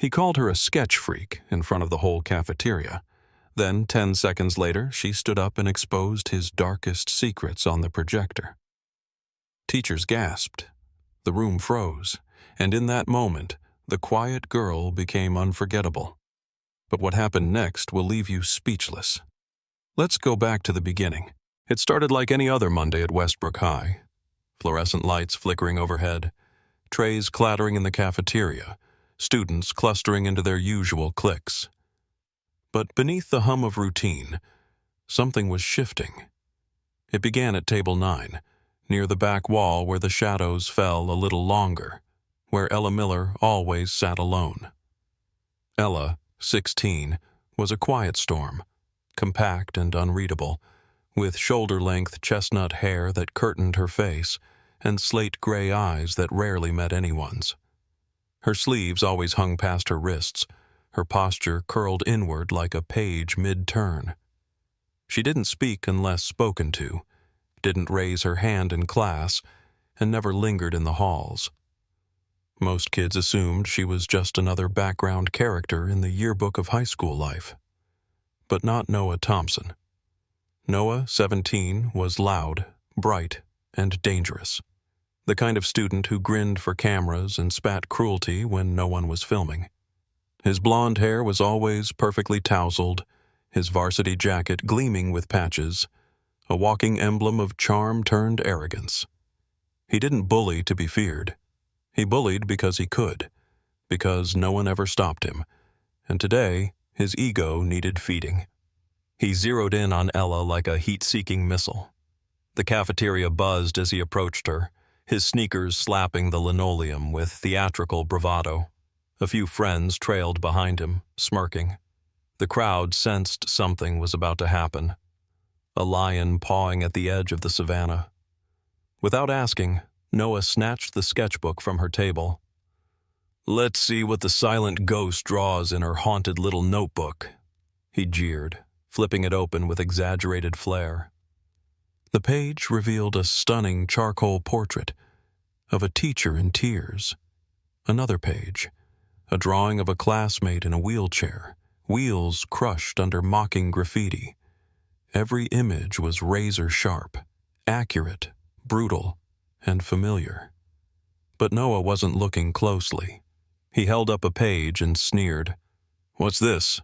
He called her a sketch freak in front of the whole cafeteria. Then, 10 seconds later, she stood up and exposed his darkest secrets on the projector. Teachers gasped. The room froze, and in that moment, the quiet girl became unforgettable. But what happened next will leave you speechless. Let's go back to the beginning. It started like any other Monday at Westbrook High. Fluorescent lights flickering overhead, trays clattering in the cafeteria, students clustering into their usual cliques. But beneath the hum of routine, something was shifting. It began at table 9, near the back wall where the shadows fell a little longer, where Ella Miller always sat alone. Ella, 16, was a quiet storm, compact and unreadable, with shoulder-length chestnut hair that curtained her face and slate-gray eyes that rarely met anyone's. Her sleeves always hung past her wrists, her posture curled inward like a page mid-turn. She didn't speak unless spoken to, didn't raise her hand in class, and never lingered in the halls. Most kids assumed she was just another background character in the yearbook of high school life. But not Noah Thompson. Noah, 17, was loud, bright, and dangerous. The kind of student who grinned for cameras and spat cruelty when no one was filming. His blonde hair was always perfectly tousled, his varsity jacket gleaming with patches, a walking emblem of charm turned arrogance. He didn't bully to be feared. He bullied because he could, because no one ever stopped him, and today his ego needed feeding. He zeroed in on Ella like a heat-seeking missile. The cafeteria buzzed as he approached her, his sneakers slapping the linoleum with theatrical bravado. A few friends trailed behind him, smirking. The crowd sensed something was about to happen. A lion pawing at the edge of the savannah. Without asking, Noah snatched the sketchbook from her table. "Let's see what the silent ghost draws in her haunted little notebook," he jeered, flipping it open with exaggerated flair. The page revealed a stunning charcoal portrait of a teacher in tears. Another page, a drawing of a classmate in a wheelchair, wheels crushed under mocking graffiti. Every image was razor-sharp, accurate, brutal, and familiar. But Noah wasn't looking closely. He held up a page and sneered. "What's this?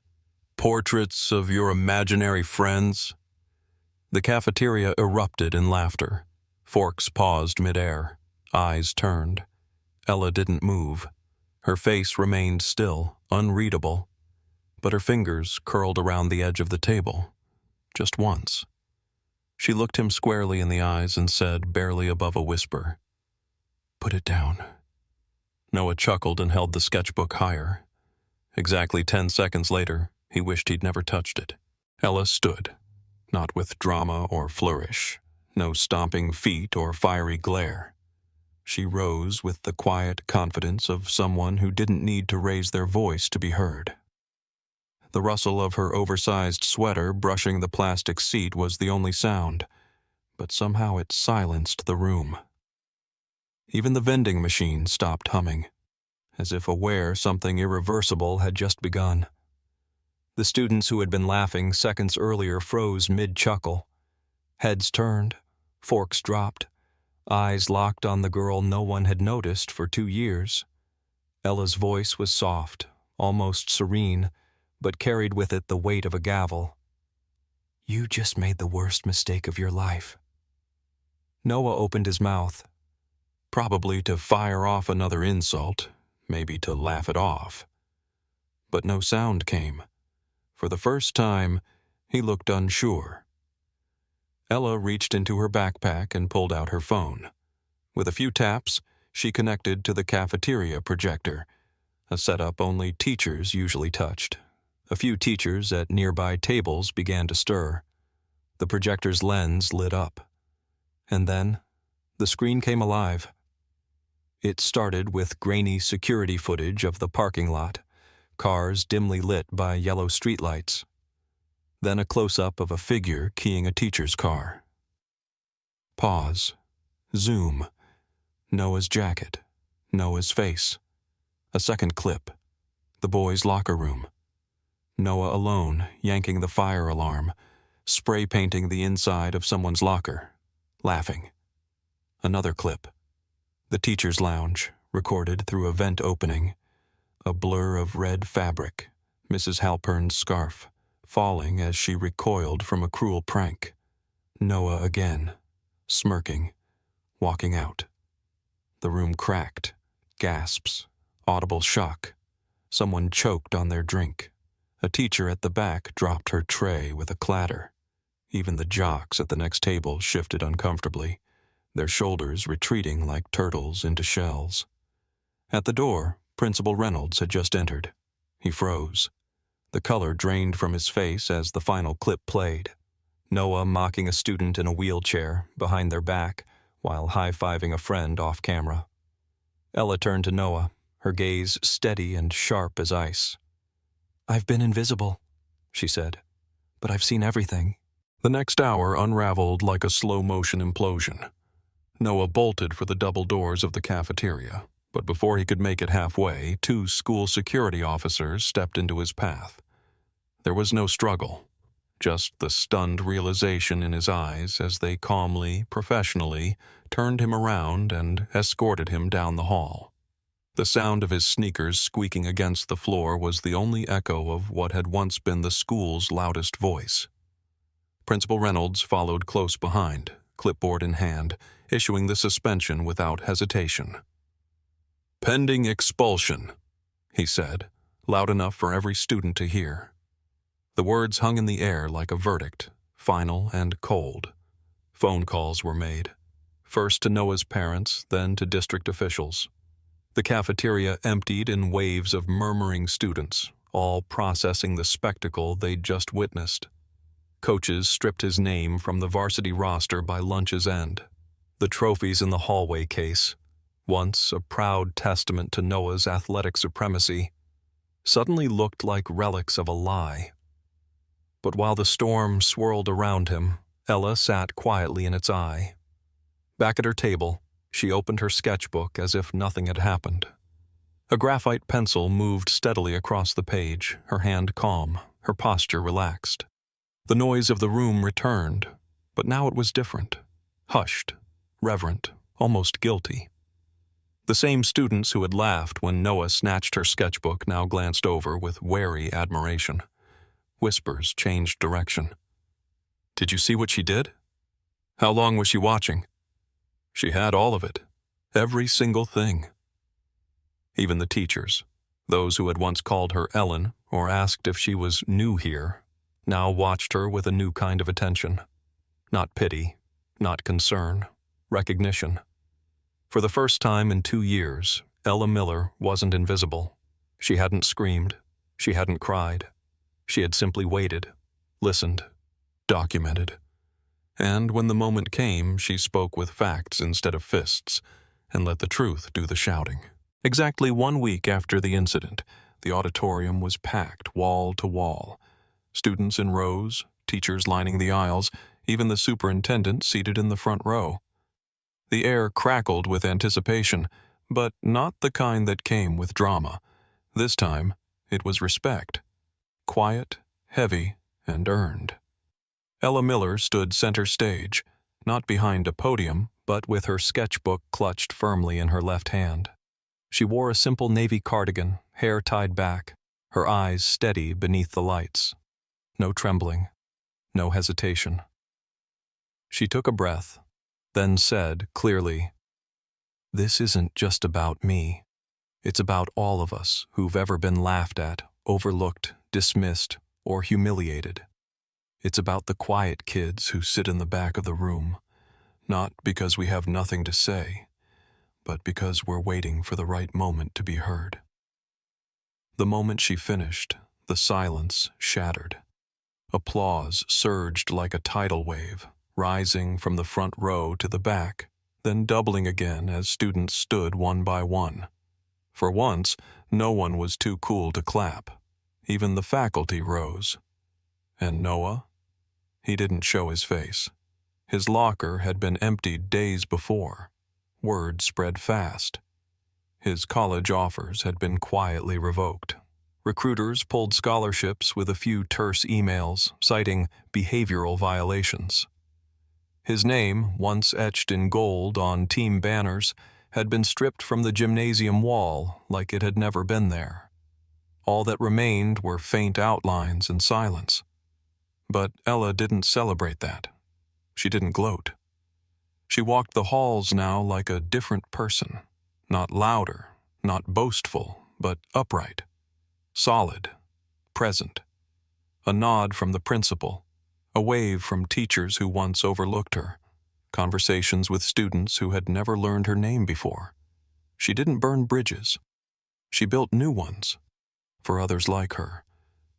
Portraits of your imaginary friends?" The cafeteria erupted in laughter. Forks paused midair, eyes turned. Ella didn't move. Her face remained still, unreadable, but her fingers curled around the edge of the table. Just once. She looked him squarely in the eyes and said, barely above a whisper, "Put it down." Noah chuckled and held the sketchbook higher. Exactly 10 seconds later, he wished he'd never touched it. Ella stood, not with drama or flourish, no stomping feet or fiery glare. She rose with the quiet confidence of someone who didn't need to raise their voice to be heard. The rustle of her oversized sweater brushing the plastic seat was the only sound, but somehow it silenced the room. Even the vending machine stopped humming, as if aware something irreversible had just begun. The students who had been laughing seconds earlier froze mid-chuckle. Heads turned, forks dropped, eyes locked on the girl no one had noticed for 2 years. Ella's voice was soft, almost serene, but carried with it the weight of a gavel. "You just made the worst mistake of your life." Noah opened his mouth, probably to fire off another insult, maybe to laugh it off. But no sound came. For the first time, he looked unsure. Ella reached into her backpack and pulled out her phone. With a few taps, she connected to the cafeteria projector, a setup only teachers usually touched. A few teachers at nearby tables began to stir. The projector's lens lit up. And then, the screen came alive. It started with grainy security footage of the parking lot, cars dimly lit by yellow streetlights. Then a close-up of a figure keying a teacher's car. Pause. Zoom. Noah's jacket. Noah's face. A second clip. The boys' locker room. Noah alone, yanking the fire alarm, spray painting the inside of someone's locker, laughing. Another clip. The teacher's lounge, recorded through a vent opening. A blur of red fabric, Mrs. Halpern's scarf, falling as she recoiled from a cruel prank. Noah again, smirking, walking out. The room cracked, gasps, audible shock. Someone choked on their drink. A teacher at the back dropped her tray with a clatter. Even the jocks at the next table shifted uncomfortably, their shoulders retreating like turtles into shells. At the door, Principal Reynolds had just entered. He froze. The color drained from his face as the final clip played. Noah mocking a student in a wheelchair behind their back while high-fiving a friend off camera. Ella turned to Noah, her gaze steady and sharp as ice. "I've been invisible," she said, "but I've seen everything." The next hour unraveled like a slow-motion implosion. Noah bolted for the double doors of the cafeteria, but before he could make it halfway, 2 school security officers stepped into his path. There was no struggle, just the stunned realization in his eyes as they calmly, professionally, turned him around and escorted him down the hall. The sound of his sneakers squeaking against the floor was the only echo of what had once been the school's loudest voice. Principal Reynolds followed close behind, clipboard in hand, issuing the suspension without hesitation. "Pending expulsion," he said, loud enough for every student to hear. The words hung in the air like a verdict, final and cold. Phone calls were made, first to Noah's parents, then to district officials. The cafeteria emptied in waves of murmuring students, all processing the spectacle they'd just witnessed. Coaches stripped his name from the varsity roster by lunch's end. The trophies in the hallway case, once a proud testament to Noah's athletic supremacy, suddenly looked like relics of a lie. But while the storm swirled around him, Ella sat quietly in its eye. Back at her table, she opened her sketchbook as if nothing had happened. A graphite pencil moved steadily across the page, her hand calm, her posture relaxed. The noise of the room returned, but now it was different. Hushed, reverent, almost guilty. The same students who had laughed when Noah snatched her sketchbook now glanced over with wary admiration. Whispers changed direction. "Did you see what she did? How long was she watching? She had all of it. Every single thing." Even the teachers, those who had once called her Ellen or asked if she was new here, now watched her with a new kind of attention. Not pity, not concern, recognition. For the first time in 2 years, Ella Miller wasn't invisible. She hadn't screamed. She hadn't cried. She had simply waited, listened, documented. And when the moment came, she spoke with facts instead of fists, and let the truth do the shouting. Exactly 1 week after the incident, the auditorium was packed wall to wall. Students in rows, teachers lining the aisles, even the superintendent seated in the front row. The air crackled with anticipation, but not the kind that came with drama. This time, it was respect. Quiet, heavy, and earned. Ella Miller stood center stage, not behind a podium, but with her sketchbook clutched firmly in her left hand. She wore a simple navy cardigan, hair tied back, her eyes steady beneath the lights. No trembling, no hesitation. She took a breath, then said clearly, "This isn't just about me. It's about all of us who've ever been laughed at, overlooked, dismissed, or humiliated. It's about the quiet kids who sit in the back of the room, not because we have nothing to say, but because we're waiting for the right moment to be heard." The moment she finished, the silence shattered. Applause surged like a tidal wave, rising from the front row to the back, then doubling again as students stood one by one. For once, no one was too cool to clap. Even the faculty rose. And Noah? He didn't show his face. His locker had been emptied days before. Word spread fast. His college offers had been quietly revoked. Recruiters pulled scholarships with a few terse emails citing behavioral violations. His name, once etched in gold on team banners, had been stripped from the gymnasium wall like it had never been there. All that remained were faint outlines and silence. But Ella didn't celebrate that. She didn't gloat. She walked the halls now like a different person, not louder, not boastful, but upright, solid, present. A nod from the principal, a wave from teachers who once overlooked her, conversations with students who had never learned her name before. She didn't burn bridges. She built new ones, for others like her,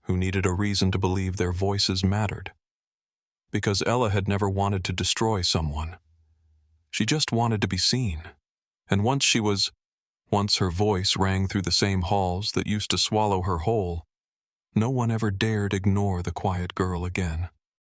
who needed a reason to believe their voices mattered. Because Ella had never wanted to destroy someone. She just wanted to be seen. And once her voice rang through the same halls that used to swallow her whole, no one ever dared ignore the quiet girl again.